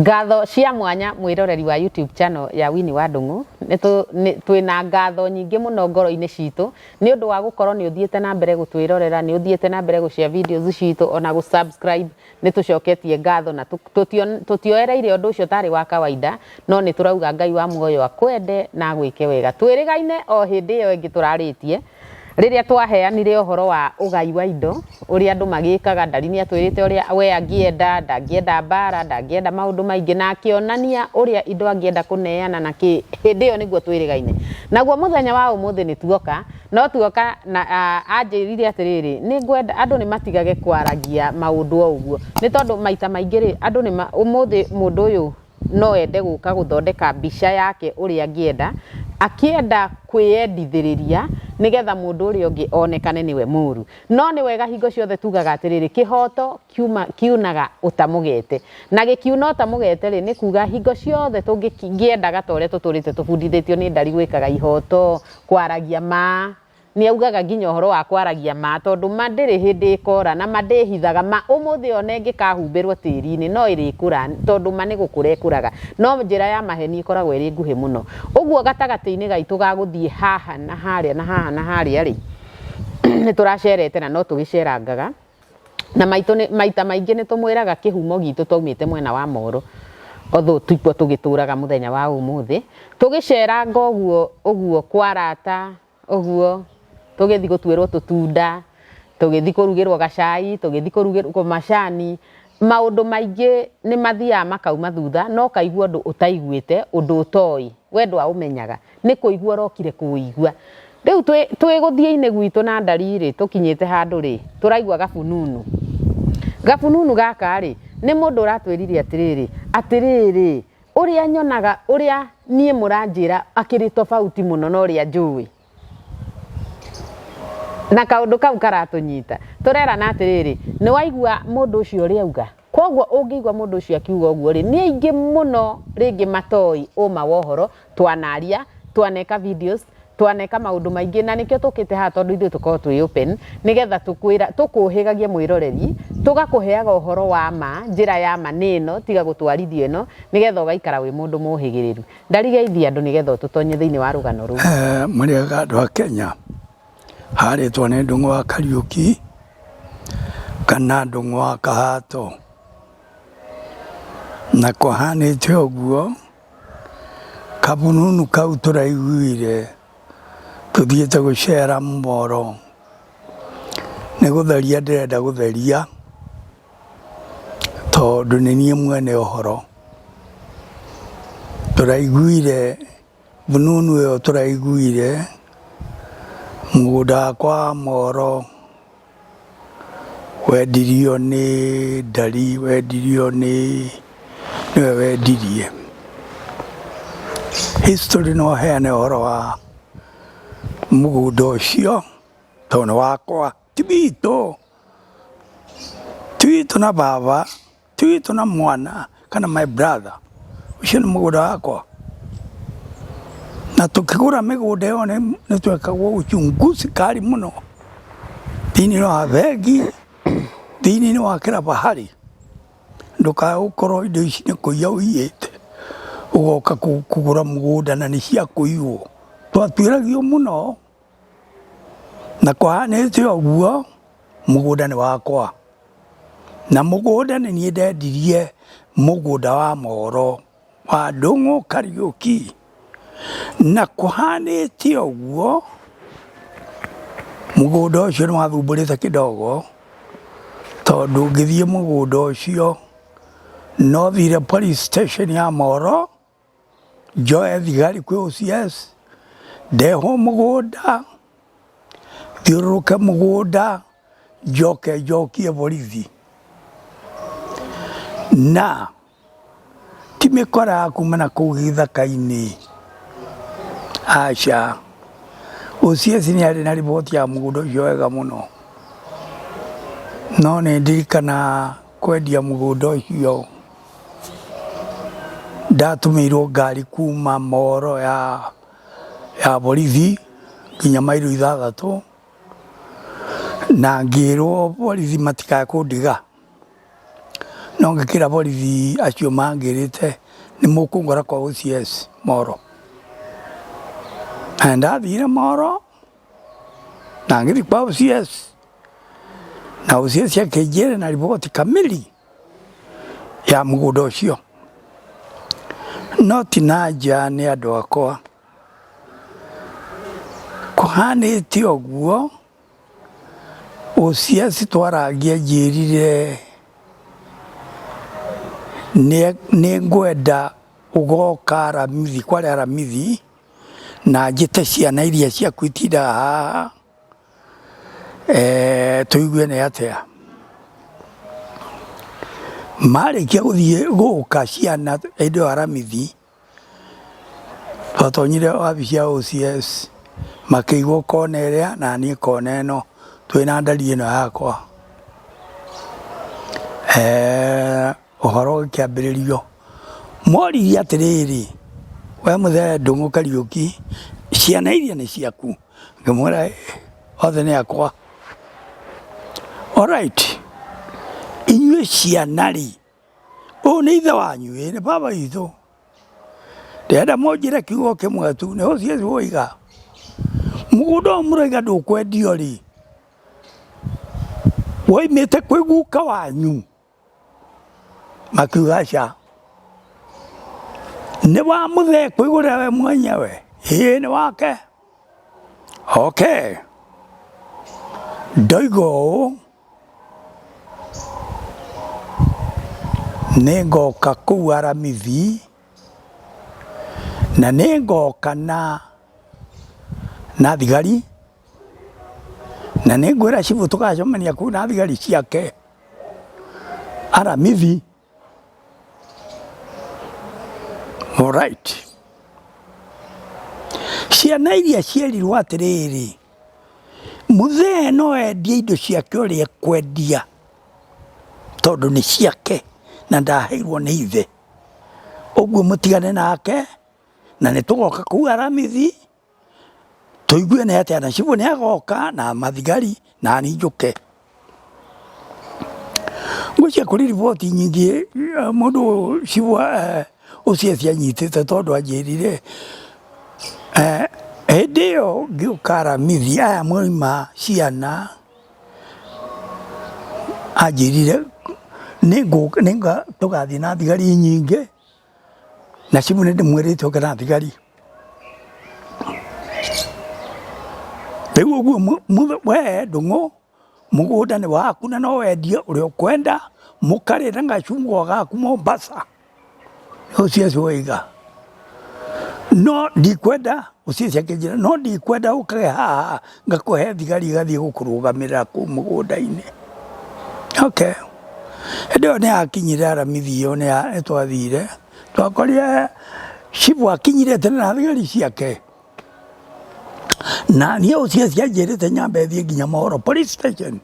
Ngatho cia mwanya mwiroreri wa YouTube channel ya Winnie wa Ndung'u twina ngatho nyingi muno ngoro-ini citu ni undu wa gukorwo ni uthiete na mbere gutwirorera ni uthiete na mbere gushare videos citu ona gu subscribe ni tucoketie ngatho na tutioereire undu ucio tari wa kawaida no ni turauga Ngai wa muoyo akwende na gwike wega twirigaine o hindi iyo ingi turaritie riria twaheanire uhoro wa ugai wa indo uria andu magikaga ndari ni atwirite uria we angienda ndangienda mbara ndangienda maundu maingi na akionania uria indo angienda kuneana na ki hindi iyo niguo twirigaine naguo muthenya wa umuthi ni tuoka no tuoka na anjirire atiriri ni ngwenda andu ni matigage kwaragia maundu o uguo ni tondu maita maingi ri andu ni umuthi mundu uyu no ende guka guthondeka mbica yake uria angienda akienda kwiyendithiriria nigetha mundu uria ungi onekane niwe muru no ni wega hingo ciothe tugaga atiriri kihoto kiunaga utamugete na gikiuna utamugete ri ni kuga hingo ciothe tungiendaga tore tuturite tubundithitio ni ndari gwikaga ihoto kwaragia ma ni augaga nginya uhoro wa kwaragia ma tondu mandiri hindi ikora na mandihithaga ma umuthi one ngikahumbirwo tiri-ini no irikura tondu ma ni gukura ikuraga no njira ya maheni ikoragwo iri nguhi muno uguo gatagati-ini gaitu ga guthie haha na haria na haha na haria ri ni turacerete na no tugicerangaga na maita maingi ni tumwiraga kihumo gitu twaumite mwena wa Moro otho tuipo tugituraga muthenya wa umuthi tugiceranga uguo kwarata uguo tugithi gutwirwo tutunda tugithi kurugirwo gacai tugithi kurugirwo macani maundu maingi ni mathia makauma thutha no kaigua undu utaiguite undu utoi wendo aumenyaga ni kuigua rokire kuigua riu twi guthie-ini gwitu na ndari ri tukinyite handu ri turaigua gafununu gaka ri ni mundu uratwirire atiriri uria nyonaga uria nie muranjira akiri tofauti muno no ria njui na kaundu kau karatunyita turera na atiriri ni waigua mundu ucio uri auga koguo ungiigua mundu ucio akiuga uguo ri ni aingi muno ringi matoi uma wohoro twanaria twaneka videos twaneka maundu maingi na nikio tukite ha tondu ithu tukorwo twi open nigetha tukuhigagia mwiroreri tugakuheaga uhoro wa ma njira ya maneno tiga gutwarithio ino nigetha ugaikara wi mundu muhigiriru ndarigeithia andu nigetha tutonye thiini wa rugano ru muriaga andu a Kenya haritwo ni Ndung'u wa Kariuki kana Ndung'u wa Kahato na kuhanite uguo kabununu kau turaiguire tuthiete gucera Moro ni gutheria ndirenda gutheria tondu ni nie mwene uhoro turaiguire bununu iyo turaiguire mugunda kwa Moro wendirio ni ndari wendirio niwe wendirie history no heane uhoro wa mugunda ucio tondu wakwa tibito na baba tibito na mwana kana my brother ucio ni mugunda wakwa na tukigura migunda iyo ni twekagwo uchunguzi kari muno thiini wa bengi thiini wa kira bahari ndukagukorwo indo ici ni kuiya uiyite ugoka kugura mugunda na ni cia kuiywo twatwiragio muno na kuhanite uguo mugunda ni wakwa na mugunda ni nie ndendirie mugunda wa Moro wa Ndung'u Kariuki na kuhanite uguo mugunda ucio ni wathumburite kidogo tondu ngithie mugunda ucio no thire police station ya Moro njoe thigari kwi OCS ndeho mugunda thiururuke mugunda njokie borithi na timikora ya kumana kuu githaka-ini aca OCS ni ari na riboti ya mugunda ucio wega muno no ni ndirikana kwendia mugunda ucio ndatumirwo ngari kuma Moro ya borithi nginya mairo 6 na ngirwo borithi matikae kundiga no ngĩkĩra borithi acio mangĩrĩte nĩ mũkũngora kwa OCS Moro. Na ndathire Moro na ngĩthiĩ kwa OCS na OCS akĩnjĩra na riboti kamili ya mũgũnda ũcio. No ti na nja nĩ andũ akwa kũhanĩte ũguo. OCS twaragia njĩrire nĩ ngwenda ũgoka Aramithi, kwarĩ Aramithi, na njĩte ciana iria ciaku itindaga haha tũiguane atĩa. Marĩkia gũthiĩ gũka ciana hĩndĩ ĩyo Aramithi, twatonyire wabici ya OCS makĩigwo kona ĩrĩa na niĩ kona ĩno twĩna ndari ĩno yakwa. Ũhoro ũkĩambĩrĩrio moririe atĩrĩrĩ, we mũthee Ndung'u Kariuki, ciana iria nĩ ciaku? Ngĩmwĩra othe nĩ akwa. Alright, inyuĩ ciana rĩ, ũyũ nĩ ithe wanyu? Ĩ nĩ baba witũ. Ndĩrenda mũnjĩre kiugo kĩmwe tu, nĩ OCS woiga mũgũnda ũyũ mũrauga ndũkwendio rĩ, woimĩte kwĩ guka wanyu? Makiuga aca. Nĩ wa mũthee kwĩgũrĩra we mwenyewe? Ĩĩ nĩ wake. Okay, ndoiga ũũ, nĩ ngoka kũu Aramithi na nĩ ngoka na thigari, na nĩ ngwĩra cibũ tũgacemania kũu na thigari ciake Aramithi. Alright, ciana iria cierirwo atĩrĩrĩ, mũthee no endie indo ciake ũrĩa ekwendia tondũ nĩ ciake na ndaheirwo nĩ ithe, ũguo mũtigane nake na nĩ tũgoka kũu Aramithi tũiguane atĩa, na cibũ nĩ agoka na mathigari na niĩ njũke. Ngwĩciria kũrĩ riboti nyingĩ mũndũ cibũ OCS anyitĩte tondũ anjĩrire hĩndĩ ĩyo ngĩũka Aramithi, aya moima ciana, anjĩrire tũgathiĩ na thigari nyingĩ, na cibũ nĩ ndĩmwĩrĩte oke na thigari. Rĩu ũguo we Ndung'u, mũgũnda nĩ waku na no wendie ũrĩa ũkwenda, mũkarĩ na gacungwa gaku Mombasa. OCS woiga no ndikwenda, OCS akĩnjĩra no ndikwenda ũkage haha ngakũhe thigari igathiĩ gũkũrũgamĩrĩra kũu mũgũnda-inĩ. Okay, hĩndĩ ĩyo nĩ akinyire Aramithi ĩyo nĩ twathire, twakorire cibũ akinyire tene na thigari ciake, na niĩ OCS anjĩrĩte nyambe thiĩ nginya Moro police station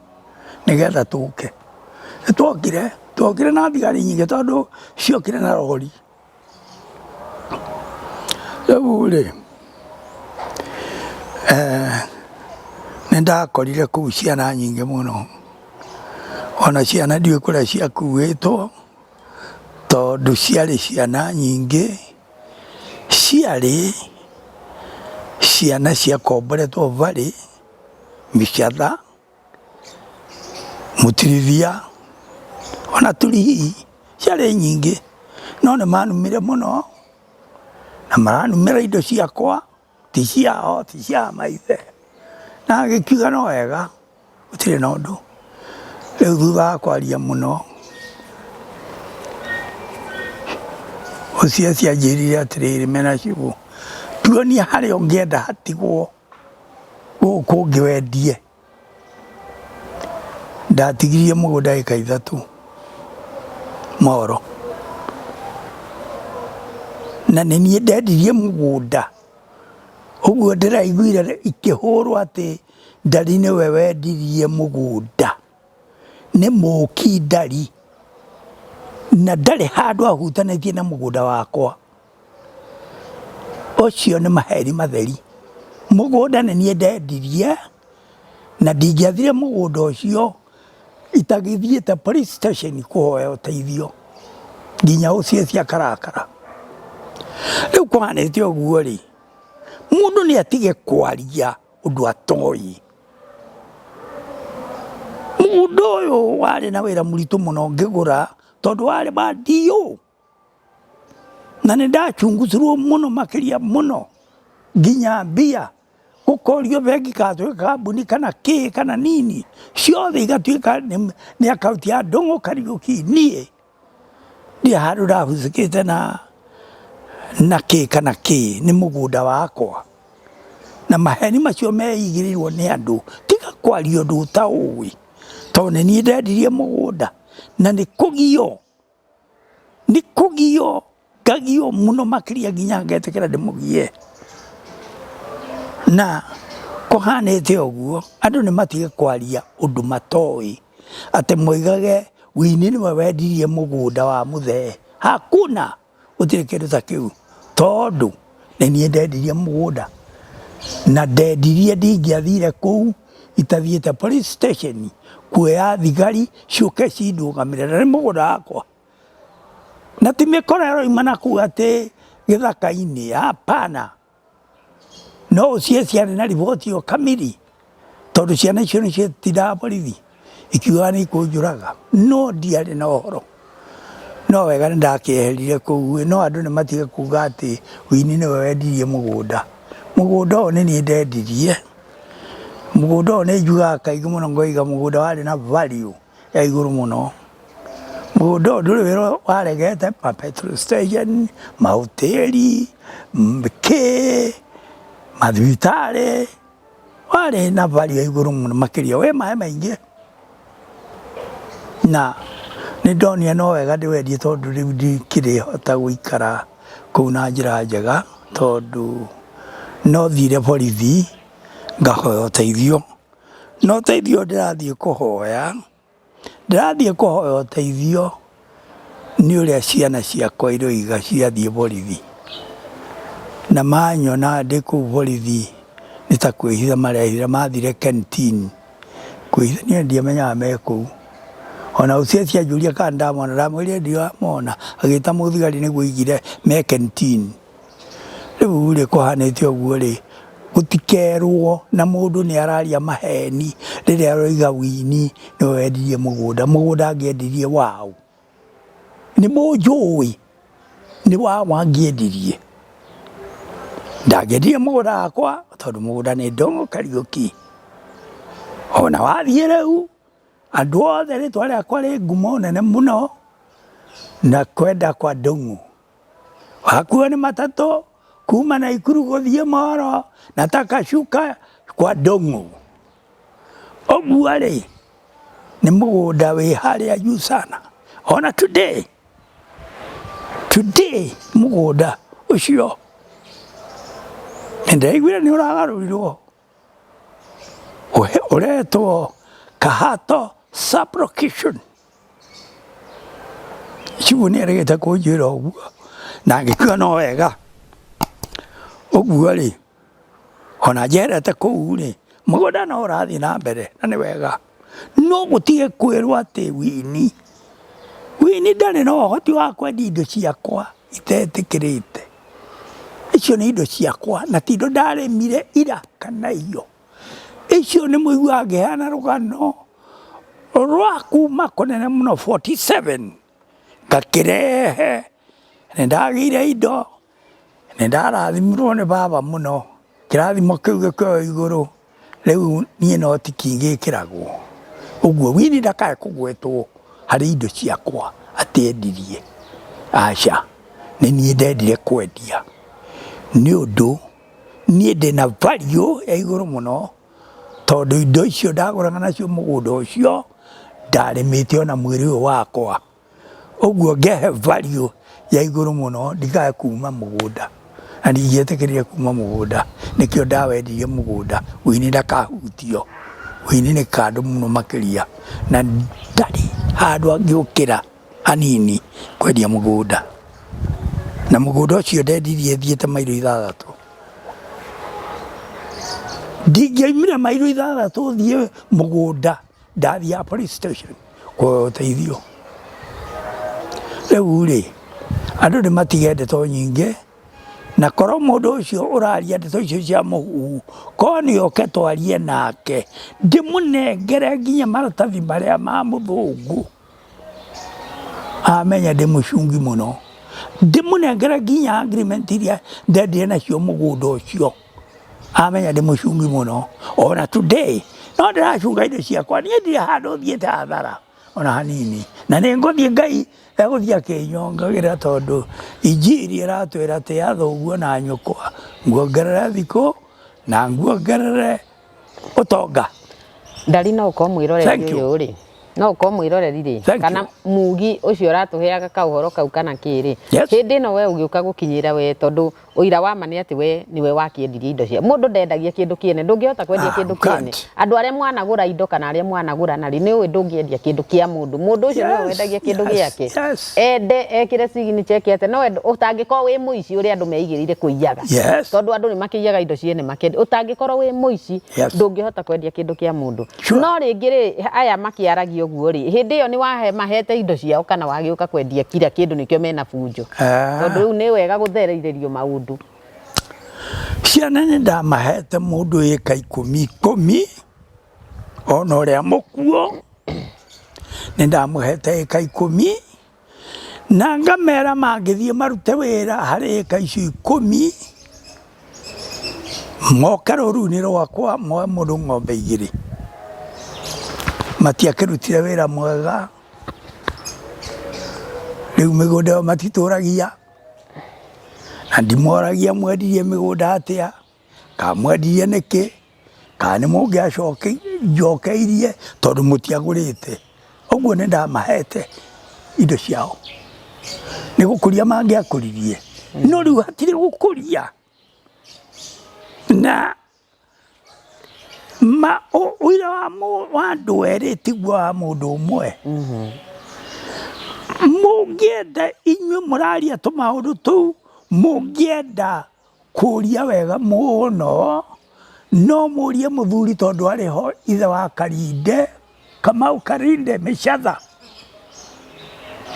nĩgetha tũke. Twokire na thigari nyingĩ tondũ ciokire na rori. Rĩu rĩ, nĩ ndakorire kũu ciana nyingĩ mũno, ona ciana ndiũĩ kũrĩa ciakuĩtwo tondũ ciarĩ ciana nyingĩ, ciarĩ ciana ciakomboretwo barĩ Mĩcatha, Mũtirithia, ona Turihi, ciarĩ nyingĩ, no nĩ manumire mũno na maranumĩra indo ciakwa, ti ciao, ti cia maithe, na gĩkiuga no wega gũtirĩ na ũndũ. Rĩu thutha wa kwaria mũno, OCS anjĩrire atĩrĩrĩ, mena cibũ, tuonia harĩa ũngĩenda hatigwo gũkũ ũngĩwendie. Ndatigirie mũgũnda ĩka 3 Moro, na nĩ niĩ ndendirie mũgũnda, ũguo ndĩraiguire ikĩhũrwo atĩ Ndari nĩwe wendirie mũgũnda, nĩ mũki Ndari, na ndarĩ handũ ahutanĩtie na mũgũnda wakwa. Ũcio nĩ maheri matheri. Mũgũnda nĩ niĩ ndendirie na ndingĩathire mũgũnda ũcio itagithiĩte police station kuhoya ũteithio nginya ũcio cia karakara. Rĩu kũhanĩte ũguo rĩ, mũndũ nĩ atige kwaria ũndũ atoĩ. Mũndũ ũyũ warĩ na wĩra mũritũ mũno ngĩgũra tondũ warĩ wa DO, na nĩ ndachunguzirwo mũno makĩria mũno nginya mbia gũkorio bengi katwĩka kambuni kana kĩ kana nini ciothe igatuĩka nĩ akaunti ya Ndung'u Kariuki. Niĩ ndirĩ handũ ndahucĩkĩte na kĩ kana kĩ, nĩ mũgũnda wakwa na maheni macio meigĩrĩirwo nĩ andũ. Tiga kwaria ũndũ ũtaũĩ, tondũ nĩ niĩ ndendirie mũgũnda na nĩ kũgio ngagio mũno makĩria nginya ngetĩkĩra ndĩmũgie. Na kũhanĩte ũguo, andũ nĩ matige kwaria ũndũ matoĩ, atĩ moigage Winnie nĩwe wendirie mũgũnda wa mũthee. Hakuna, gũtirĩ kĩndũ ta kĩu, tondũ nĩ niĩ ndendirie mũgũnda na ndendirie ndingĩathire kũu, itathiĩte police station kuoya thigari ciũke cindũgamĩre, na nĩ mũgũnda wakwa. Na ti mĩkora ĩroima na kũu atĩ gĩthaka-inĩ, hapana. No ũcie ciarĩ na riboti ĩyo kamiri, tondũ ciana icio nĩ ciatindaga borithi ikiugaga nĩ ikũnjũraga. No ndiarĩ na ũhoro, no wega nĩ ndakĩeherire kũu. No andũ nĩ matige kuuga atĩ Winnie nĩwe wendirie mũgũnda. Mũgũnda ũyũ nĩ niĩ ndendirie. Mũgũnda ũyũ nĩ njugaga kaingĩ mũno, ngoiga mũgũnda warĩ na value ya igũrũ mũno. Mũgũnda ũyũ ndũrĩ wĩra waregete, ma petrol station, mahoteli, kĩ, mathibitarĩ, warĩ na value ya igũrũ mũno makĩria, wĩ maĩ maingĩ. Na nĩ ndonire no wega ndĩwendie, tondũ rĩu ndikĩrĩhota gũikara kũu na njĩra njega, tondũ no thire borithi ngahoya ũteithio. No ũteithio ndĩrathiĩ kũhoya ũteithio nĩ ũrĩa ciana ciakwa iroiga ciathiĩ borithi, na manyona ndĩ kũu borithi nĩ ta kwĩhitha marehitha, mathire canteen kwĩhitha. Niĩ ndiamenyaga me kũu, ona ũcio cianjũria kana ndamona, ndamwĩrire ndiramona, agĩta mũthigari nĩguo oigire me canteen. Rĩu rĩ kũhanĩte ũguo rĩ, gũtikerwo na mũndũ nĩ araria maheni rĩrĩa aroiga Winnie nĩwe wendirie mũgũnda. Mũgũnda angĩendirie waũ? Nĩ mũnjũĩ nĩ wa angĩendirie. Ndangĩendirie mũgũnda wakwa, tondũ mũgũnda nĩ Ndung'u Kariuki. Ona wathiĩ rĩu, andũ othe rĩtwa rĩakwa rĩ ngumo nene mũno na kwenda kwa Ndung'u. Wakuo nĩ matatũ kuma Naikuru gũthiĩ Moro na Takashuka kwa Ndung'u. Ũguo rĩ, nĩ mũgũnda wĩ harĩa juu sana. Ona today mũgũnda ũcio nĩndaiguire nĩ ũragarũrirwo, ũretwo Kahato Sub-location. Ciugo nĩ erĩgĩte kũnjĩra ũguo, na ngĩkiuga no wega. Ũguo rĩ, ona njerete kũu rĩ, mũgũnda no ũrathiĩ na mbere na nĩ wega. No gũtige kwĩrwo atĩ Winnie ndarĩ na ũhoti wa kwendia indo ciakwa itetĩkĩrĩte. Icio nĩ indo ciakwa na ti indo ndarĩmire ira kana iyo. Icio nĩ mũigua ngĩheana rũgano rwa kuma kũnene mũno 47 ngakĩrehe. Nĩ ndagĩire indo, nĩ ndarathimirwo nĩ baba mũno, kĩrathimo kĩu gĩkĩoywo igũrũ. Rĩu niĩ no tikingĩkĩragwo. Ũguo Winnie ndakae kũgwetwo harĩ indo ciakwa atĩendirie. Aca, nĩ niĩ ndendire kwendia, nĩ ũndũ niĩ ndĩna value ya igũrũ mũno, tondũ indo icio ndagũraga nacio mũgũnda ũcio ndarĩmĩte ona mwĩrĩ ũyũ wakwa. Ũguo ngehe value ya igũrũ mũno, ndikae kuma mũgũnda, na ndingĩetĩkĩrire kuma mũgũnda. Nĩkĩo ndawendirie mũgũnda, Winnie ndakahutio. Winnie nĩ kandũ mũno makĩria, na ndarĩ handũ angĩũkĩra hanini kwendia mũgũnda. Na mũgũnda ũcio ndendirie thiĩte mairo 6. Ndingĩoimire mairo 6 thiĩ mũgũnda ndathia police station kwa uteithio riu ri andu ni matige ndeto nyingi na korwo mundu ucio uraria ndeto icio cia muhuhu ko ni oke twarie nake ndimunengere nginya maratathi maria ma muthungu amenya ndi mucungi muno ndimunengere nginya agreement iria ndendire nacio mugunda ucio amenya ndi mucungi muno ona today no ndiracunga indo ciakwa nie ndire handu thiete hathara ona hanini na ni nguthie Ngai eguthie akinyongagira tondu injiri iratwira ati athuguo na nyukwa nguongerere thikũ na nguongerere utonga ndari no ukorwo mwiroreri uyu ri no ukorwo mwiroreri ri kana mugi ucio uratuheaga ka uhoro kau kana kiri hindi no we ugiuka gukinyira we tondu uira wa mani ati we niwe wakiendirie indo cia mundu ndendagia kindu kiene ndungihota kwendia kindu kiene andu aria mwanagura indo kana aria mwanagura nari ni we ndungiendia kindu kia mundu ucio niwe wendagia kindu giake ende ekire signature yake ate no utangikorwo wi muici uria andu meigirire kuiyaga tondu andu ni makiiyaga indo ciene makendi utangikorwo wi muici ndungihota kwendia kindu kia mundu no ringi ri aya makiaragio uguo ri hindi iyo ni wahe mahete indo ciao kana wagiuka kwendia kira kindu nikio mena bunjo tondu riu ni wega guthereirerio maundu ciana nĩ ndamahete mũndũ ĩka 10 ona ũrĩa mũkuo nĩ ndamũhete ĩka 10 na ngamera mangĩthiĩ marute wĩra harĩ ĩka icio 10 moke rũru-inĩ rwakwa moe mũndũ ng'ombe 2 matiakĩrutire wĩra mwega rĩu mĩgũnda ĩyo matitũragia na ndimoragia mwendirie mĩgũnda atia kamwendirie nĩkĩ kana nĩ mũngĩacokeirie tondũ mũtiagũrĩte ũguo nĩ ndamahete indo ciao nĩ gũkũria mangĩakũririe no rĩu hatirĩ gũkũria na ũira wa andũ erĩ tiguo wa mũndũ ũmwe mũngĩenda inyuĩ mũraria tũmaũndũ tũu mũngĩenda kũria wega mũno no mũrie mũthuri tondu arĩ ho ithe wa Karinde Kamau Karinde Mĩcatha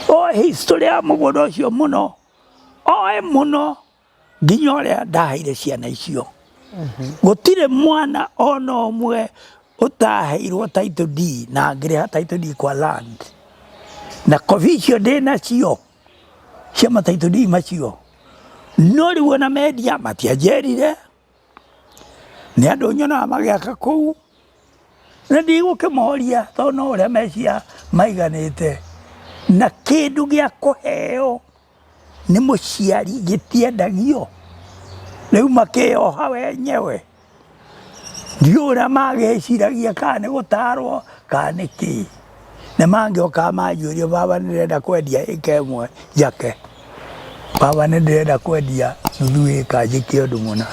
o history ya mũgũnda ũcio mũno oe mũno nginya ũrĩa ndaheire ciana icio gũtirĩ mwana ona ũmwe ũtaheirwo title deed na ngĩrĩha title deed kwa land na kobi icio ndĩ nacio cia ma title deed macio no rĩu ona mendia matianjerire nĩ andũ nyonaga magĩaka kũu na ndigũkĩmoria tondũ no ũrĩa mecia maiganĩte na kĩndũ gĩa kũheo nĩ mũciari gĩtiendagio rĩu makĩoha wenyewe ndiũĩ ũrĩa magĩciragia kana nĩ gũtarwo kana nĩ kĩ nĩ mangĩokaga manjũria baba nĩ ndĩrenda kwendia ĩka ĩmwe njake baba nĩ ndĩrenda kwendia nuthu ĩka njĩke ũndũ mũna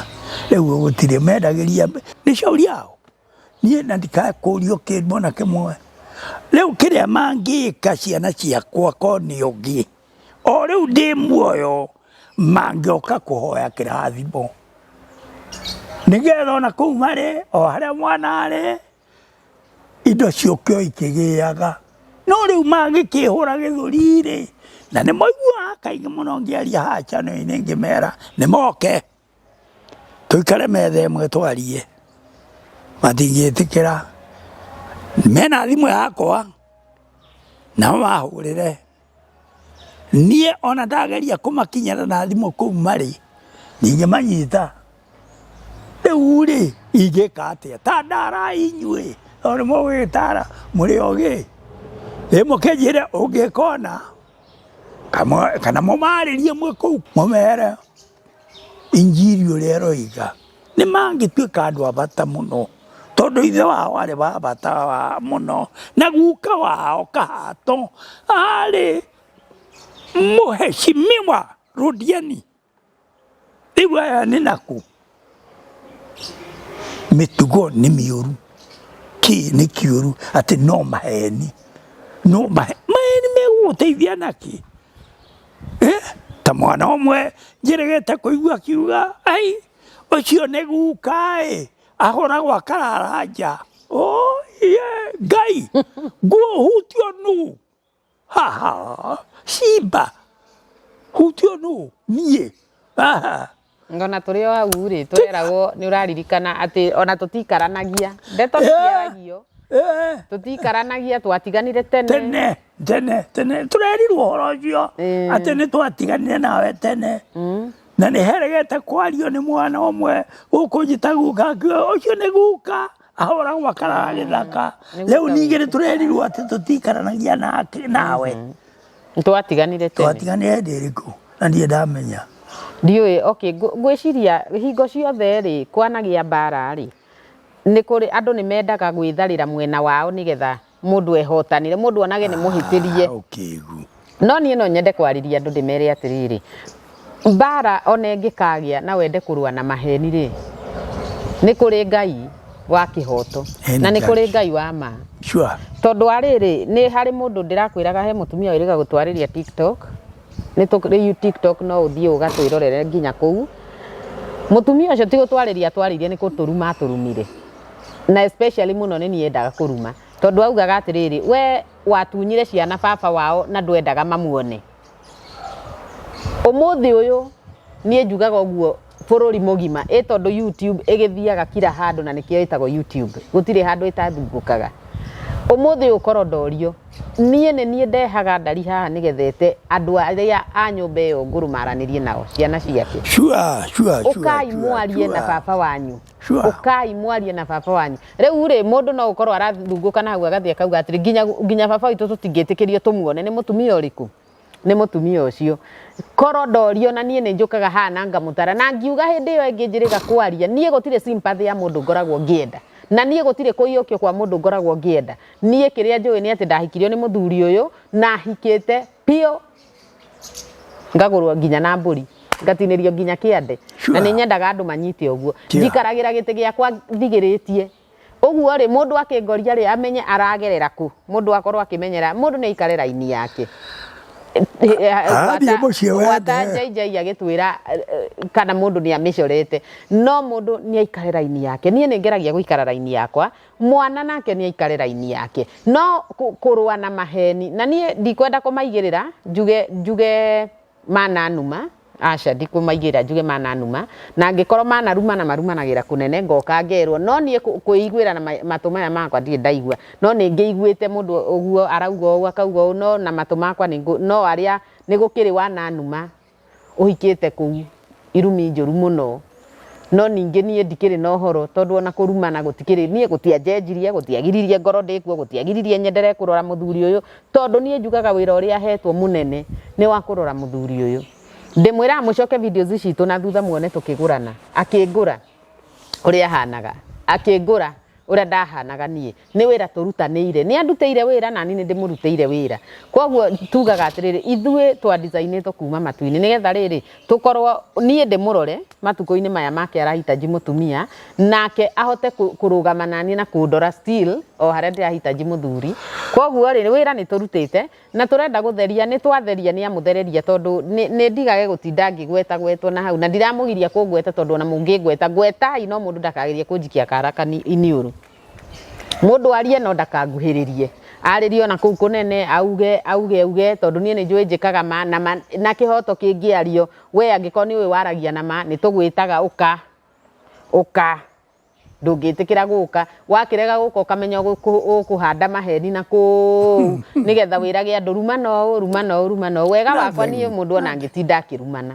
rĩu gũtirĩ mendagĩria nĩ shauri yao niĩ na ndikakũrio kĩndũ ona kĩmwe rĩu kĩrĩa mangĩka ciana ciakwa ko nĩ ũngĩ o rĩu ndĩ muoyo mangĩoka kũhoya kĩrathimo nĩgetha ona kũu marĩ o harĩa mwana arĩ indo ciũkio ikĩgĩaga no rĩu mangĩkĩhũra gĩthũri-rĩ na nĩ moiguaga kaingĩ mũno ngĩaria haha channel-inĩ ngĩmera nĩ moke tũikare metha ĩmwe twarie matingĩtĩkĩra mena thimũ yakwa nao mahũrĩre niĩ ona ndageria kũmakinyĩra na thimũ kũu marĩ ndingĩmanyita rĩu-rĩ ingĩka atĩa ta ndara inyuĩ tondũ nĩ mũgũgĩtara mũrĩ ogĩ mũkĩnjĩre ũngĩkona kana mũmarĩrie mwe kũu mũmere injiri ũrĩa ĩroiga nĩ mangĩtuĩka andũ a bata mũno tondũ ithe wao arĩ wa bata mũno na guka wao Kahato arĩ mũheshimiwa Rũdiani rĩu aya nĩ naku mĩtugo nĩ mĩũru kĩ nĩ kĩũru atĩ no maheni maheni megũgũteithia nakĩ ta mwana ũmwe njĩrĩgĩte kũigua akiuga ai ũcio nĩ guka ahũragwo akarara nja Ngai guo hutio nu ha Simba hutio nu nie ngona turi o au ri twerago ni uraririkana ati ona tutikaranagia ndeto ciaragio tutikaranagia twatiganire tene turerirwo horo ucio ati ni twatiganire nawe tene na nä heregete kwario nä mwana omwe gå njita guka ucio nä guka ahora gwakaraga gä thaka rä u ningä nä tå rerirwo atä tå tikaranagia nawe twatiganire ndä rä kå na ndiä ndamenya ndiå ngwä ciria hingo ciothe rä kwanagia mbara rä nä kå rä andå nä mendaga gwä tharä ra mwena wao nä getha må ndå ehotanire må ndå onage nä må hä tä rie no niä no nyende kwarä andå ndä mere atä rä rä mbara ona ĩngĩ kagĩa na wende kũrũa na maheni rĩ nĩ kũrĩ Ngai wa kĩhoto na nĩ kũrĩ Ngai wa ma tondũ arĩrĩ nĩ harĩ mũndũ ndĩrakwĩraga he mũtumia wĩrĩga gũtwarĩria TikTok nĩ tũkĩrĩ TikTok no ũthiĩ ũgatwĩrorere nginya kũu mũtumia ũcio ti gũtwarĩria atwaririe nĩ gũtũruma atũrumire na especially mũno nĩ niĩ endaga kũruma tondũ augaga atĩrĩrĩ we watunyire ciana baba wao na ndwendaga mamuone umuthi uyu nie njugaga uguo bururi mugima tondu YouTube igithiaga kila handu na nikio itagwo YouTube gutire handu itathungukaga umuthi ukoro ndorio nie ndehaga ndari haha nigethete andu aria a nyumba iyo ngurumaranirie nao ciana ciake ukai mwarie na baba wanyu ukai mwarie na baba wanyu riu ri mundu no ukorwo arathunguka na hau agathia kauga atiri nginya baba witu tutingitikirio tumuone ni mutumia uriku nĩ mũtumia ũcio koro ndorio na niĩ nĩ njũkaga hana ngamũtara na ngiuga hĩndĩ ĩyo ĩngĩ njĩrĩga kwaria niĩ gũtirĩ sympathy ya mũndũ ngoragwo ngĩenda na niĩ gũtirĩ kũiyũkio kwa mũndũ ngoragwo ngĩenda niĩ kĩrĩa njũĩ nĩ atĩ ndahikirio nĩ mũthuri ũyũ na hikĩte pio ngagũrwo nginya na mbũri ngatinĩrio nginya kĩande na nĩ nyendaga andũ manyite ũguo njikaragĩra gĩtĩ gĩakwa thigĩrĩtie ũguo rĩ mũndũ akĩngoria rĩ amenye aragerera kũ mũndũ akorwo akĩmenyera mũndũ nĩ aikare raini yake wata JJ agĩtwĩra kana mũndũ nĩ amĩcorete no mũndũ nĩ aikare raini yake niĩ nĩ ngeragia gũikara raini yakwa mwana nake nĩ aikare raini yake no kũrũa na maheni na niĩ ndikwenda kũmaigĩrĩra njuge mananuma aca ndikũmaigĩrĩra njuge mananuma na angĩkorwo manaruma na marumanagĩra kũnene ngoka ngerwo no niĩ kwĩiguĩra na matũ maya makwa ndirĩ ndaigua no nĩ ngĩiguĩte mũndũ ũguo arauga ũguo akauga ũũ no na matũ makwa no arĩa nĩ gũkĩrĩ wananuma ũhikĩte kũu irumi njũru mũno no ningĩ niĩ ndikĩrĩ na ũhoro tondũ ona kũrumana gũtikĩrĩ niĩ gũtianjenjirie gũtiagiririe ngoro ndĩkuo gũtiagiririe nyendere kũrora mũthuri ũyũ tondũ niĩ njugaga wĩra ũrĩa hetwo mũnene nĩ wa kũrora mũthuri ũyũ ndimwira mucoke videos citũ na thutha muone tukigurana akingura uria ahanaga akingura uria ndahanaga nie ni wira turutanĩire ni andutĩire wira na ni ndimurutĩire wira kwoguo tugaga atiriri ithue twa designĩtwo kuma matu-inĩ nigetha rĩrĩ tukorwo nie ndimurore matukũ-inĩ maya make arahitaji mutumia nake ahote kũrũgama nani na kũndora still o haria ndĩrahitaji muthuri kwoguo rĩ wira ni turutĩte na turenda gutheria ni twatheria ni amuthereria tondu ni ndigage gutinda ngĩgwetagwetwo na hau na ndiramũgiria kũngweta tondu ona mũngĩngweta ngwetai no mũndũ ndakagerie kũnjikia karaka iniũru mũndũ arie no ndakanguhĩrĩrie arĩrio na kũu kũnene auge tondu niĩ nĩ njũĩ njĩkaga ma na kĩhoto kĩngĩario we angĩkorwo nĩ ũĩ waragia na ma nĩ tũgwĩtaga ũka ndũngĩtĩkĩra gũka wakĩrega gũka ũkamenya ũkũhanda maheni na kũu nĩgetha wĩrage andũ rumana wega wakwa niĩ mũndũ ona angĩtinda akĩrumana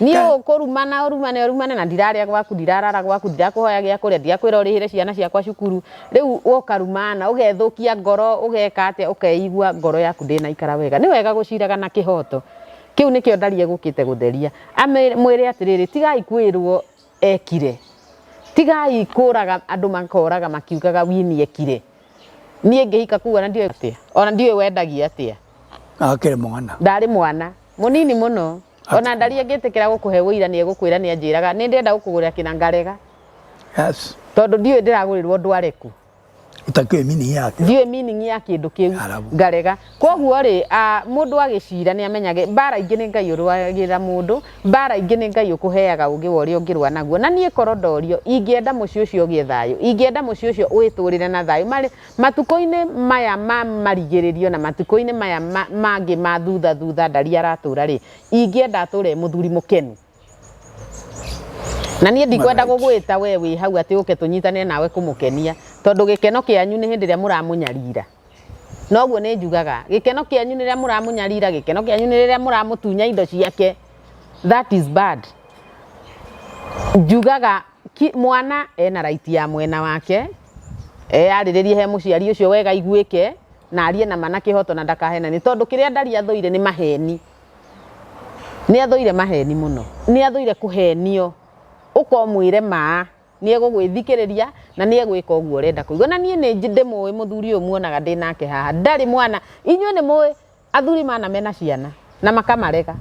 niĩ ũkũrumana na ndirarĩa gwaku ndirarara gwaku ndirakũhoya gĩa kũrĩa ndirakwĩra ũrĩhĩre ciana ciakwa cukuru rĩu ũkarumana ũgethũkia ngoro ũgeka atĩa ũkeigua ngoro yaku ndĩnaikara wega nĩ wega gũciraga na kĩhoto kĩu nĩkĩo ndarie gũkĩte gũtheria mwĩre atĩrĩrĩ tigai kwĩrwo ekire tigai kũraga andũ makoraga makiugaga Winnie ekire niĩ ngĩhika kuga na ndiũĩ atĩa ona ndiũĩ wendagia atĩa akĩrĩ mwana ndarĩ mwana mũnini mũno ona ndarie ngĩtĩkĩra gũkũhe ũira nĩ egũkwĩra nĩ anjĩraga nĩ ndĩrenda gũkũgũrĩra kĩna ngarega yes tondũ ndiũĩ ndĩragũrĩrwo ndwareku utakio meaning yake ndiwe meaning ya kindu kiu ngarega koguo ri mundu agicira ni amenyage bara ingi ni Ngai urwagira mundu bara ingi ni Ngai ukuheaga ungi wori ungirwa naguo na nie korondorio ingienda muci ucio ugie thayo ingienda muci ucio uiturire na thayo matuko-ini maya marigiririo na matuko-ini maya mangi ma thutha ndari aratura ri ingienda ature muthuri mukenu na nie ndikwenda gugwita we wi hau ati uke tunyitane nawe kumukenia tondu gikeno kianyu ni hindi ria muramunyarira noguo ni njugaga gikeno kianyu ni ria muramunyarira gikeno kianyu ni ria muramutunya indo ciake that is bad njugaga mwana ena right ya mwena wake ariririe he muciari ucio wega iguike na arie na mana kihoto na ndakahena ni tondu kiria ndari athoire ni maheni ni athoire maheni muno ni athoire kuhenio ukomwire ma ni egugwithikiriria na ni egwika uguo urenda kuigua na nie ni ndimui muthuri uyu muonaga ndi nake haha ndari mwana inyuĩ ni muĩ athuri mana mena ciana na makamarega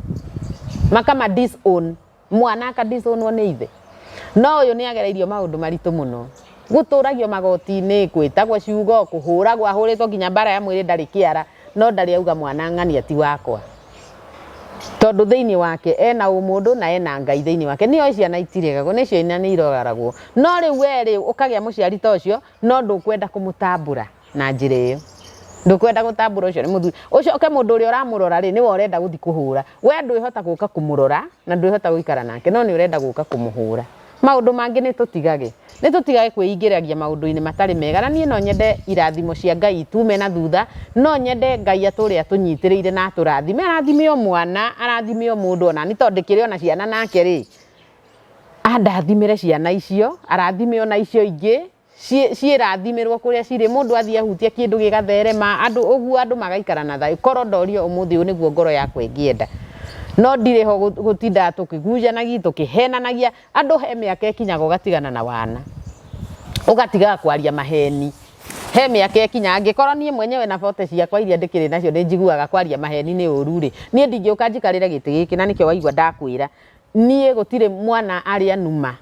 makama disown mwana aka disownwo ni ithe no uyu ni agereirio maundu maritu muno guturagio magoti-ini kwitagwo ciugo kuhuragwo ahuritwo nginya bara ya mwiri ndari kiara no ndari auga mwana ng'ania ti wakwa tondu thiini wake ena umundu na ena Ngai thiini wake nio ciana itirigagwo nicio ina ni irogaragwo no riu we ukagia muciari ta ucio no ndukwenda kumutambura na njira iyo ndukwenda gutambura ucio ni muthuri ucio ke mundu uria uramurora ri ni we urenda guthi kuhura we ndwihota guka kumurora na ndwihota guikara nake no ni urenda guka kumuhura maundu mangi ni tutigage kwĩingĩragia maundu-ini matari mega na nie no nyende irathimo cia Ngai tume na thutha no nyende Ngai atũre atunyitĩrĩire na atũrathime arathime o mwana arathime o mundu ona ni tondu kĩrĩ ona ciana nake ri andathimire ciana icio arathime ona icio ingĩ ciĩrathimirwo kuria cirĩ mundu athie ahutie kindu gigatherema uguo andu magaikara na thayu korondorio umuthi uyu niguo ngoro yakwa ĩngĩenda no ndire ho gutinda tukigujanagia tukihenanagia andu he miaka ikinyaga ugatigana na wana ugatiga kwaria maheni he miaka ikinya angikorwo nie mwenyewe na bote ciakwa iria ndikiri nacio ni njiguaga kwaria maheni ni uru ri nie ndingiuka njikarire giti giki na nikio waigua ndakwira nie gutire mwana aria numa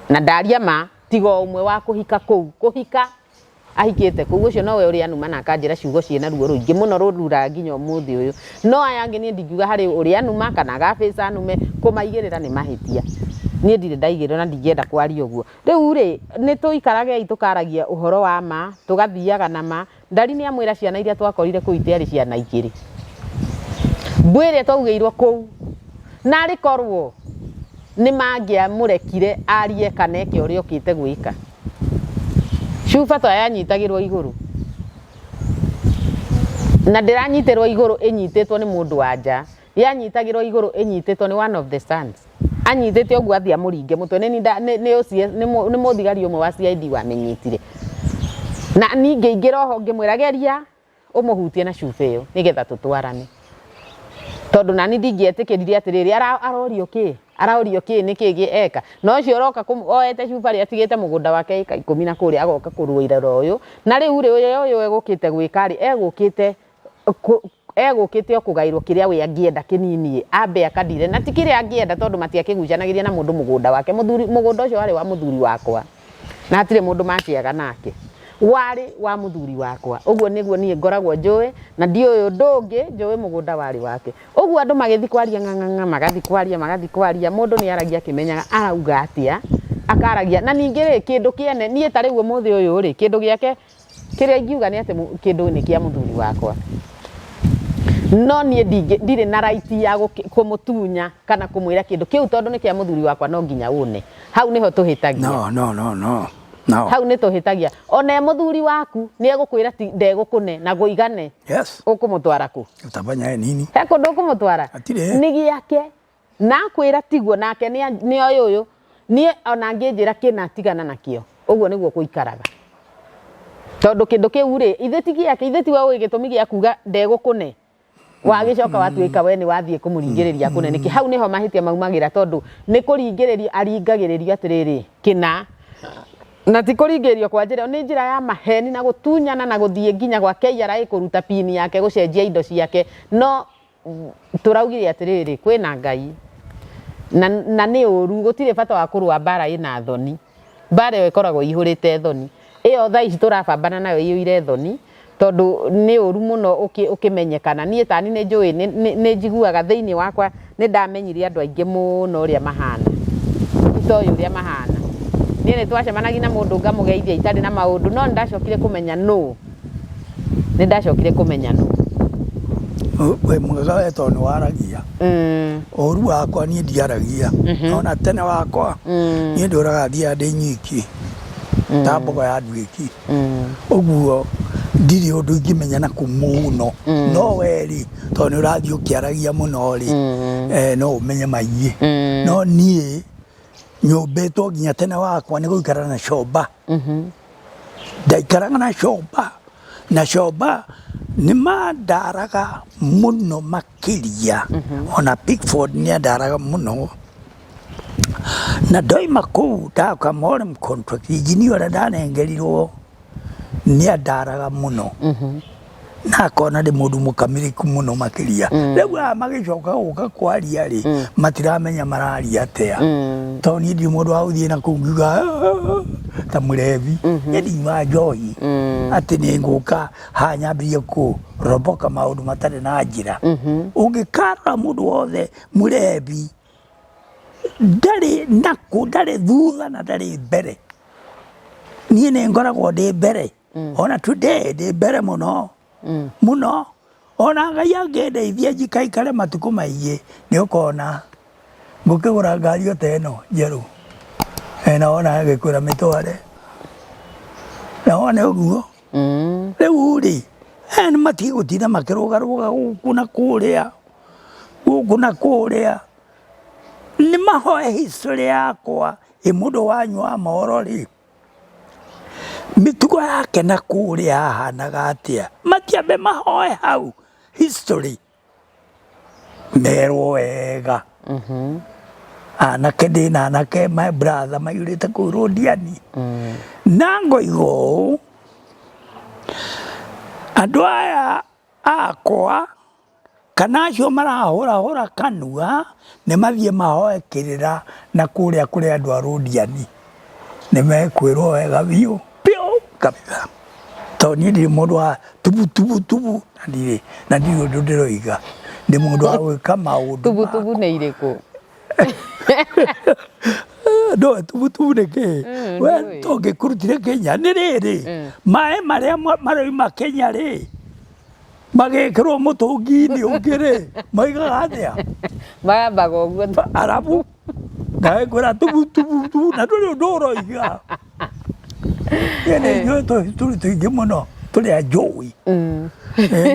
na ndaria ma tigo umwe wa kuhika ahikite kuguo ucio no we uri anuma na akanjira ciugo ciena ruo ruingi muno rurura nginya umuthi uyu no aya angi ni ndingiuga hari uri anuma kana gafica anume kumaigirira ni mahitia nie ndire ndaigirwo na ndingienda kwaria uguo riu ri ni tuikarage tukaragia uhoro wa ma tugathiaga na ma ndari ni amwira ciana iria twakorire ku itiari ciana igiri mbwire twaugeirwo ku na rikorwo ni mangia murekire arie kaneke uri ukite gwika cuba to yanyitagirwo iguru na ndiranyitirwo iguru inyititwo ni mundu wanja yanyitagirwo iguru inyititwo ni one of the sons anyitite oguo athia muringe mutwe ni muthigari umwe wa CID wamenyitire na ninge ingiroho ngimwira geria umuhutie na cuba iyo nigetha tutwarane tondu nani ndingietikiririe atiriri arorio ki niki eka no ucio roka oete cuba ri atigite mugunda wake ika 10 na kuria agoka kuruira royo na riu ri uyu egukite gwikari egukite okugairwo kiria we angienda kinini ambe akadire na tikire angienda tondu matiakigujanagiria na mundu mugunda wake mugunda ucio wari wa muthuri wakwa na atire mundu maciaga nake wari wa muthuri wakwa uguo niguo nie ngoragwo njui na ndi uyu ndungi njui mugunda wari wake uguo andu magithi kwaria ng'ang'a magathi kwaria mundu ni aragia kimenyaga arauga atia akaragia na ningi ri kindu kiene nie tari uo muthi uyu ri kindu giake kiria ingiuga ni ati kindu ni kia muthuri wakwa no nie ndire na right ya kumutunya kana kumwira kindu kiu tondu ni kia muthuri wakwa no nginya une hau niho tuhitagia no hau ni tuhitagia ona muthuri waku ni egukwira ti ndegukune na guigane yes ukumutwara ku utabanya nini he kundu ukumutwara ni giake na kwira tiguo nake ni oyuyu ni ona nginjira kina tigana nakio uguo niguo kuikaraga tondu kindu kiu ri ithe ti giake ithe ti wa gitumi gia kuga ndegukune wagicoka watuika we ni wathie kumuringiriria kune niki hau niho mahitia maumagira tondu ni kuringiriria aringagiririo atiriri kina na tikuringirio kwa njira ni njira ya maheni na gutunyana na guthie nginya gwa KRA kuruta pini yake gucenjia indo ciake no turaugire atiriri kwina Ngai na ni uru gutire bata wa kurwa bara ina thoni bara yo ikoragwo ihurite thoni iyo thaa ici turabambana nayo iyuire thoni tondu ni uru muno ukimenyekana nie tani ni njui ni njiguaga thiini wakwa ni ndamenyire andu aingi muno uria mahana itoy uria mahana nie ni twacemanagia na mundu ngamugeithia itari na maundu no ndacokire kumenya no ni ndacokire kumenya no we mwega we tondu waragia uru wakwa nie ndiaragia ona tene wakwa nie nduraga thia ndi nyiki ta mbogo ya ndwiki uguo ndiri undu ingimenya na kumuno no weri tondu urathii ukiaragia muno ri no umenye maingi no nie nyumbitwo nginya tene wakwa ni guikara na coba ndaikaraga na coba ni mandaraga muno makiria ona Pickford ni andaraga muno na ndoima kuu ndaka more contract injini ora ndanengerirwo ni andaraga muno na kona ndi mundu mukamiriku muno makiria riu magicoka guka kwaria ri matiramenya mararia atia to ni ndi mundu wa uthie na kungiuga ta murevi ndi wa joyi ati ni nguka ha nyambirie ku roboka maundu matari na njira ungikara mundu wothe murevi ndari thutha na ndari mbere nie ni ngoragwo ndi mbere ona today ndi mbere muno muno ona Ngai angedeithia njikaikare matuku maingi ni ukona ngukigura ngari oteno njeru na ona gikwira mitware na ona uguo riu ri ni matigutina makirugaruga guku na kuria ni mahoe history yakwa imundu wanywa mohoro ri mitugo yake na kuria hahanaga atia matiambe mahoe hau history merwo wega anake ndina anake my brother mayurite kuu Rondiani na ngoigo andu aya akwa kana acio marahura kanua ni mathie mahoe kirira na kuria kuri andu a Rondiani ni mekwirwo wega biu kabisa to ni ndi mundu wa tubu na ndi undu ndiroiga ndi mundu wa gwika maundu tubu ni iriku no tubu ni ki we to ngikurutire Kenya ni riri mae maria maroima Kenya ri magekirwo mutungi-ini ungi ri maigaga atia magambaga uguo arabu ngaekwira tubu na nduri undu uroiga yene nyoto tuli tuingi muno tuli ajoi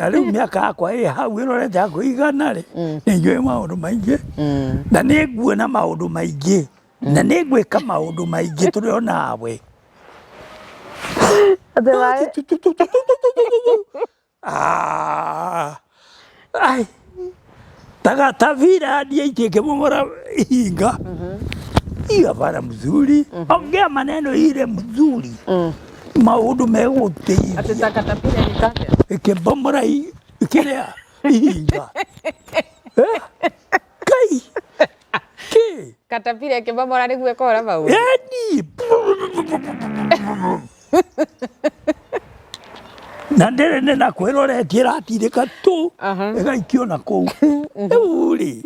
na riu miaka yakwa hau irorete akuigana ri ninjui maundu maingi na niguona maundu maingi na nigwika maundu maingi turi onawe ai tagatavira hadi aitike mumora hinga iya bara mzuri ongea maneno ile mzuri maundu meguteithia ati takatapira nitake ikibomora ikilea hinga kai ki katapira ikibomora niguo ikora maundu yani na ndere nena kwiroretie ratirika tu igaikio na kuu uri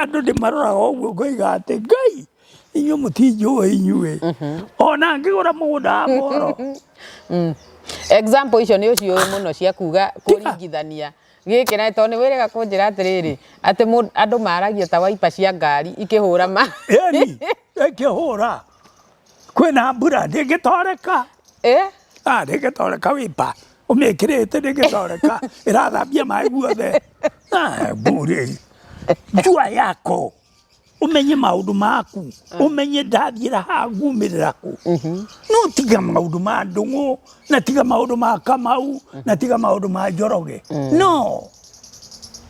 andu ndimaroraga uguo ngoiga ati Ngai inyu mutinjui inyue ona ngigura mugunda wa moro example icio ni ucio muno cia kuga kuringithania gikira to ni wirega kunjira atiriri ati andu maragia ta waipa cia ngari ikihura ma yani ikihura kwina mbura ndingitoreka ndingitoreka wipa umikirite ndingitoreka irathambia mai guothe mburi jua yako umenye maundu maku umenye ndathira ha ngumirira ku no tiga maundu ma ndungu na tiga maundu ma Kamau na tiga maundu ma Njoroge no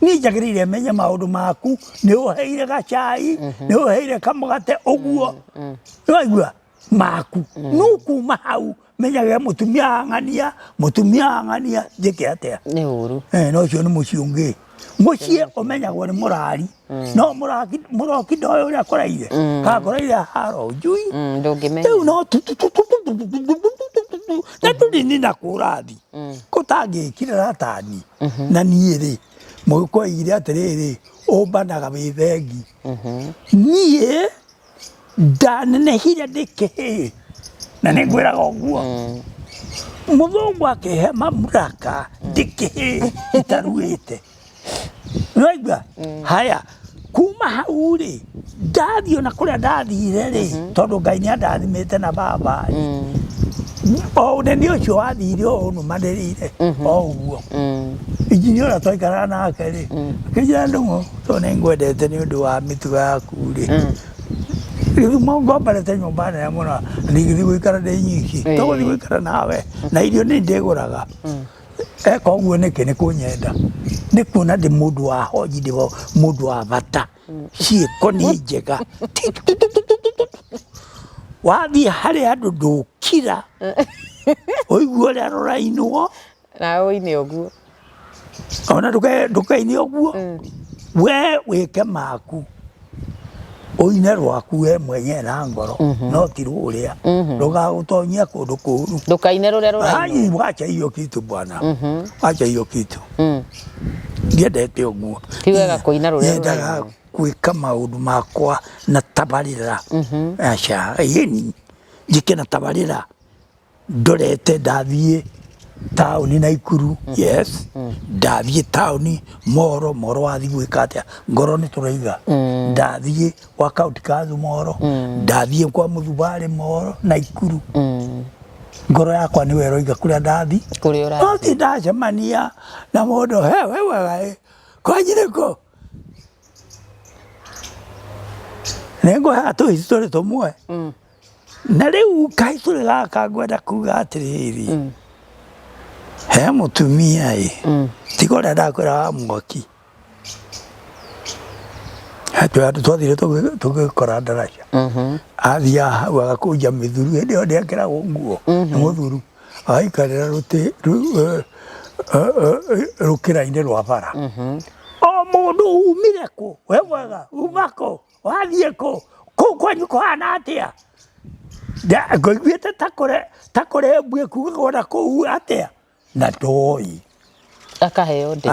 ni njagirire menye maundu maku ni uheire gacai ni uheire kamugate uguo waigua maku no kuma hau menyage mutumia ang'ania njike atia ni uru no cio ni muci ungi mucie umenyagwo ni murari no muroki ndoyo uria akoraire kakoraire haro njui ndungimenya riu no na tuli ni na kurathi ko tangi kira ratani na niĩ rĩ mũgĩkũyũ oigire atĩrĩrĩ ũmbanaga wĩ thengi niĩ ndanenehire ndĩ kĩhĩĩ na nĩ ngwĩraga ũguo mũthũngũ akĩhe mamlaka ndĩ kĩhĩĩ itaruĩte nĩwaigua haya kuma hau rĩ ndathiĩ ona kũrĩa ndathire rĩ tondũ Ngai nĩandathimĩte na baba o ũnene ũcio wathire o nũmanĩrĩire o ũguo injinia ũrĩa twaikaraga nake rĩ akĩnjĩra Ndung'u tondũ nĩngwendete nĩ ũndũ wa mĩtugo yaku rĩ Gĩthumo ngomberete nyũmba nene mũno ndigĩthiĩ gũikara ndĩ nyiki tũgũthiĩ gũikara nawe na irio nĩ ndĩgũraga eka ũguo nĩkĩ nĩ kũnyenda nĩ kuona ndĩ mũndũ wa honji ndĩ mũndũ wa bata ciĩko nĩ njega wathiĩ harĩa andũ ndũkira ũigua ũrĩa rũrainwo na ũine ũguo ona ndũkaine ũguo we wĩke maku ũine rwaku we mwenyewe na ngoro no ti rũrĩa ndũgagũtonyia kũndũ kũũru ndũkaine rũrĩa rũrainwo wacha hiyo kitu bwana wacha hiyo kitu ndiendete ũguo ti wega kũina rũrĩa nyendaga gwĩka maũndũ makwa na tabarĩra aca yeni njĩke na tabarĩra ndorete ndathiĩ taũni Naikuru yes ndathiĩ taũni Moro wathiĩ gwĩka atĩa ngoro nĩ tũraiga ndathiĩ gwa County Council Moro ndathiĩ kwa Mũthubarĩ Moro Naikuru ngoro yakwa nĩ weroiga kũrĩa ndathi no ti ndacemania na mũndũ we wega kwanjire kũ nĩngũheaga tũhistorĩ tũmwe na rĩu kahistorĩ gaka ngwenda kuga atĩrĩrĩ he mũtumia tiga ũrĩa ndakwĩra wa mwaki andũ twathire tũgĩkora ndaraca athiaga hau agakũnja mĩthuru hĩndĩ ĩyo ndĩekĩragwo nguo nĩ mũthuru agaikarĩra rũkĩra-inĩ rwa bara o mũndũ umire kũ we mwega uma kũ wathiĩ kũ kũu kwanyu kũhana atĩa ngoiguĩte ta kũrĩ mbue kugagwo na kũu atĩa na ndoĩ akaheo ndĩ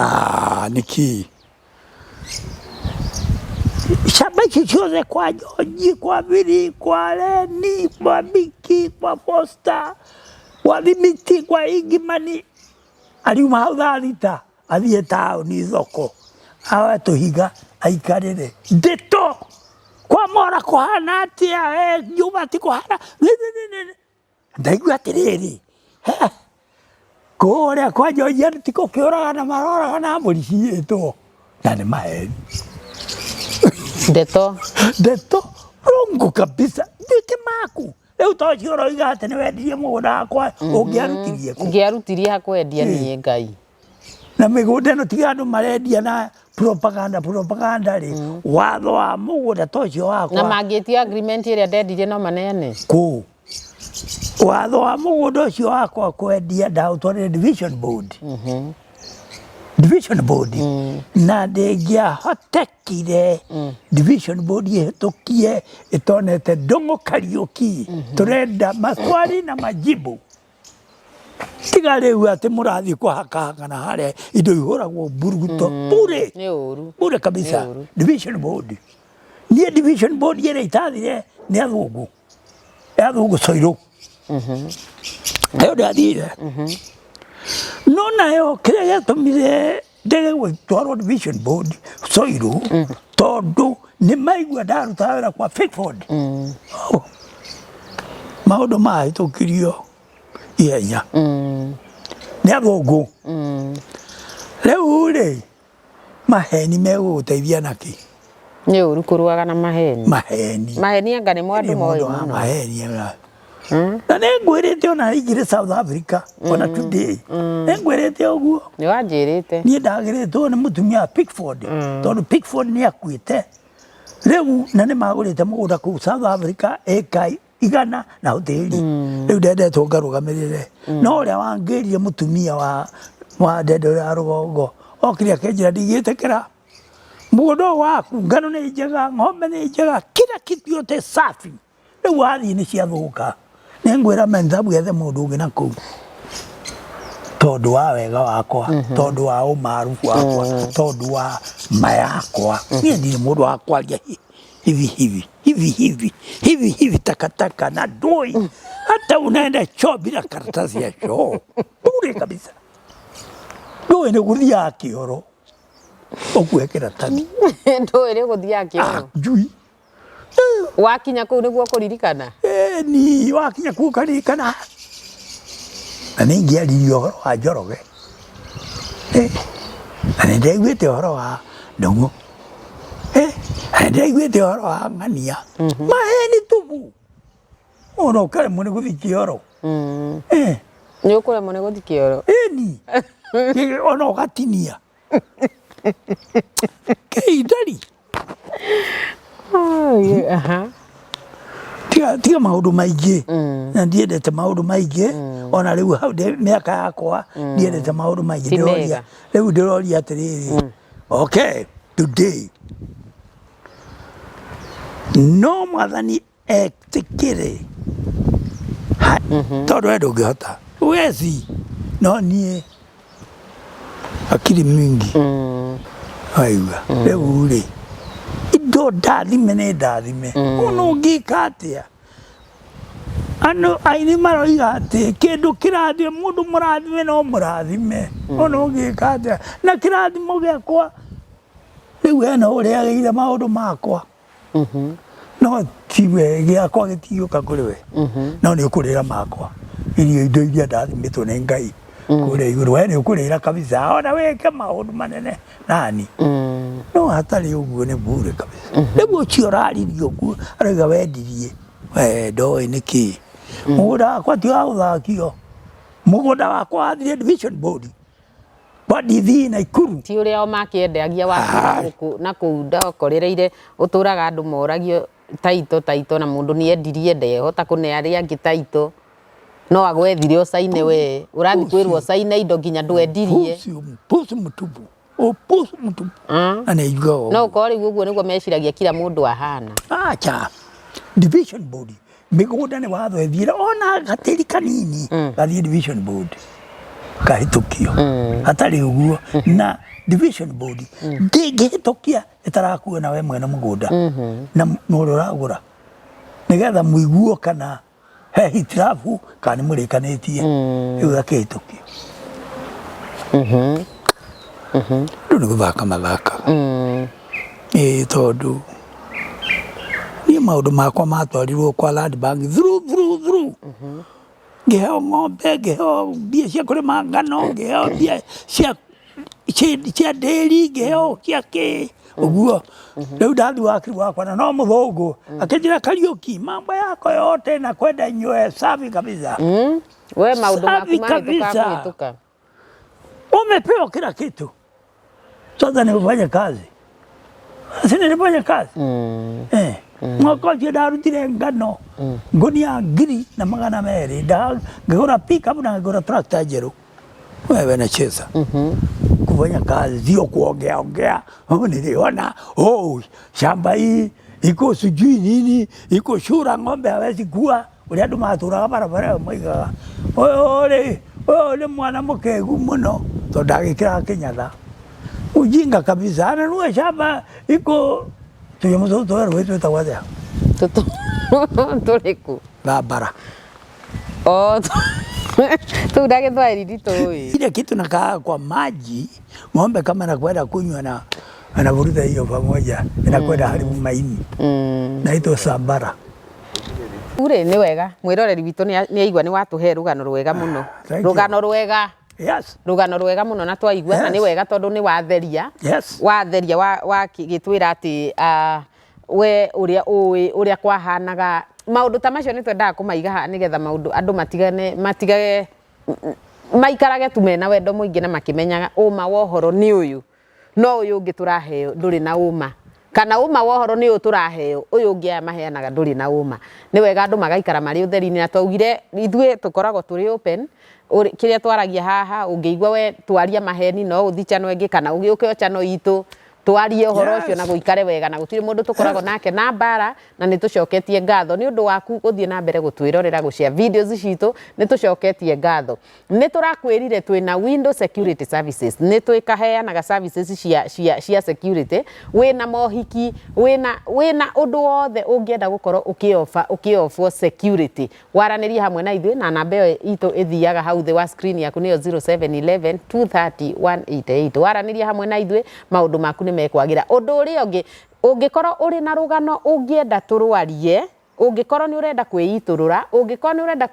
nĩkĩ shamba ici ciothe kwa Njonji kwa Vili kwa Leni kwa Biki kwa Foster kwa Thimiti kwa Ingimani aliuma hau thaa thita athiĩ taũni thoko awe tũhiga aikarĩre ndĩto kwa Mora kũhana atĩa nyũmba ti kũhana ndaigua atĩrĩrĩ kũrĩa kwa Njonji andũ ti gũkĩũraga na maroraga na mbũri ciĩtwo na nĩ maheni ndeto rongo kabisa ndĩke maku rĩu to cio ũroiga atĩ nĩ wendirie mũgũnda wakwa ũngĩarutirie hakwendia niĩ Ngai na mĩgũnda ĩno tiga andũ marendia na propaganda rĩ watho wa mũgũnda to cio wakwa na mangĩtio agreement ĩrĩa ndendirie no maneane kũ watho wa mũgũnda ũcio wakwa kwendia ndaũtwarĩre division board na ndĩngĩahotekire division board ĩhĩtũkie ĩtonete Ndung'u Kariuki tũrenda maswali na majibu tiga rĩu atĩ mũrathiĩ kũhakahakana harĩa indo ihũragwo mburuguto bure kabisa division board niĩ division board ĩrĩa itathire nĩ athũngũ Soirũ ĩyo ndathire no nayo kĩrĩa gĩatũmire ndege gũtwarwo division board Soirũ tondũ nĩ maigua ndaruta wĩra kwa Pickford maũndũ mahĩtũkirio ihenya nĩ athũngũ rĩu rĩ maheni megũgũteithia nakĩ nĩ ũru kũrũaga na maheni maheni anga nĩ mwandũ moĩ mũno maheni na nĩ ngwĩrĩte ona ingĩrĩ South Africa ona today nĩ ngwĩrĩte ũguo nĩ wanjĩrĩte niĩ ndagĩrĩtwo nĩ mũtumia wa Pickford tondũ Pickford nĩ akuĩte rĩu na nĩ magũrĩte mũgũnda kũu South Africa ĩka 100 na hoteli rĩu ndendetwo ngarũgamĩrĩre no ũrĩa wangĩrire mũtumia wa ndendo ya rũgongo okire akenjĩra ndingĩtĩkĩra mũgũnda ũyũ waku ngano nĩ njega ng'ombe nĩ njega kila kitu yote safi rĩu wathiĩ nĩ ciathũka nengwira menthabu yethe mundu ungi na kuu tondu wa wega wakwa tondu wa umaarufu wakwa tondu wa mayakwa nie ni mundu wa kwaria hivi takataka na doi hata unaenda choo bila karatasi ya choo bure kabisa doi ni guthia kioro okuwekera tani doi ni guthia kioro jui wakinya kuu niguo kuririkana ni wakinya kuu kuririkana na ningiaririe uhoro wa Njoroge na nindaiguite uhoro wa Ndung'u na nindaiguite uhoro wa Ng'ania maheni tubu ona ukaremwo ni guthi kioro ni ukuremwo ni guthi kioro ni ona ugatinia keidari tiga maundu maingi na ndiendete maundu maingi ona riu hau miaka yakwa ndiendete maundu maingi ndiroria riu ndiroria atiriri okay today no mwathani etikire tondu we ndungihota wezi no nie akiri mingi aigua riu ri indo ndathime ni ndathime ona ungika atia ano aini maroiga ati kindu kirathime mundu murathime no murathime ona ungika atia na kirathimo giakwa riu hena uria ageire maundu makwa no tiwe giakwa gitiuka kuri we no ni ukurira makwa indo iria ndathimitwo ni Ngai kuria iguru we ni ukurira kabisa ona weke maundu manene nani no hatari uguo ni bure kabisa riu ucio uraririo guo arauga wendirie we ndoi niki mugunda wakwa ti wa guthakio mugunda wakwa wathire division board badithi na Ikuru ti uria o makiendagia waku na kuu ndokorereire uturaga andu moragio taito na mundu ni endirie ndehota kunearia angi taito no agwethire ucaine we urathi kwirwo ucaine indo nginya ndwendirie pusu mutubu pusu mutubu anaigua no ukori guo niguo meciragia kila mundu ahana acha division board migunda ni wathethire ona gatiri kanini gathie division board kahitukio hatari uguo na division board ndingihitukia itarakuona we mwene mugunda na nuru ragura nigetha muiguo kana he hitirafu kana murikanitie riu akihitukio riu ni guthaka mathaka tondu ni maundu makwa matwarirwo kwa Land Bank through ngiheo ng'ombe ngiheo mbia cia kurima ngano ngiheo mbia cia ndĩri ngiheo cia kĩ ũguo rĩu ndathi wakiri wakwa na no mũthũngũ akĩnjĩra Kariuki mambo yako yote na kwenda nywe safi kabisa we maundu maku mahĩtũka umepewa kila kitu sasa ni ufanye kazi sina nifanye kazi mwaka ũcio ndarutire ngano ngunia 2,200 ngĩgũra pickup na ngĩgũra tractor njerũ wewe nacheza kufanya kazi sio kuongea niliona shamba hii iko sijui nini iko shura ng'ombe hawezi kuwa ule andu maturaga barabara moigaga ole mwana mukegu muno to ndagikira kinyatha ujinga kabisa ananua shamba iko tuyamuzo wetu tawada turiku barabara tu ndage thwairi toi ile kitu nakaa kwa maji ng'ombe kama nakwenda kunywa na anavuruta hiyo pamoja inakwenda haribu maini naitwa Sambara ure ni wega mwiroreri witu ni aigua ni watuhe rugano rwega muno rugano rwega yes rugano rwega muno na twaigua na ni wega tondu ni watheria watheria wa gitwira ati we uria kwahanaga maundu ta macio ni twendaga kumaiga nigetha maundu andu matigage maikarage tu mena wendo muingi na makimenyaga uma wohoro ni uyu no uyu ungi turaheo nduri na uma kana uma wohoro ni uyu turaheo uyu ungi maheanaga nduri na uma ni wega andu magaikara mari utheri-ini na twaugire ithue tukoragwo turi open kiria twaragia haha ungiigua we twaria maheni no uthi chano ingi kana ugiuke chano itu twarie horo ucio na guikare wega na gutire mundu tukoragwo nake na mbara na ni tucoketie ngatho ni undu waku guthie na mbere gutwirorera gucia videos citu ni tucoketie ngatho ni turakwirire twina window security services ni twikaheanaga services cia security wina mohiki wina undu wothe ungienda gukorwo ukiofa security waraniria hamwe na ithuĩ na namba ĩyo itũ ithiaga hau thĩ wa screen yaku nĩyo 0711 230 188 waraniria hamwe na ithuĩ maundu maku nimekwagira undu uria ungi ungikorwo uri na rugano ungienda turwarie ungikorwo ni urenda kwiiturura ungikorwo ni urenda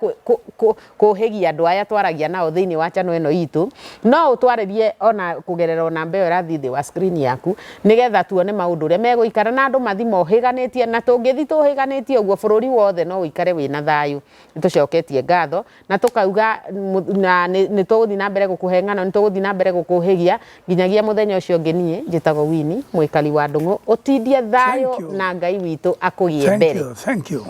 kuhigia andu aya twaragia nao thiini wa channel eno itu no utwaririe ona kugerera namba ĩyo rathi thĩ wa screen yaku nigetha tuone maundu uria meguikara na andu mathimo higanitie na tungithi tuhiganitie uguo bururi wothe no uikare wina thayu nitucoketie ngatho na tukauga na ni tuguthi na mbere gukuhe ng'ano ni tuguthi na mbere gukuhigia nginyagia muthenya ucio ngi nie njitagwo Winnie mwikari wa Ndung'u utindie thayu na Ngai witu akugie mbere. Thank you.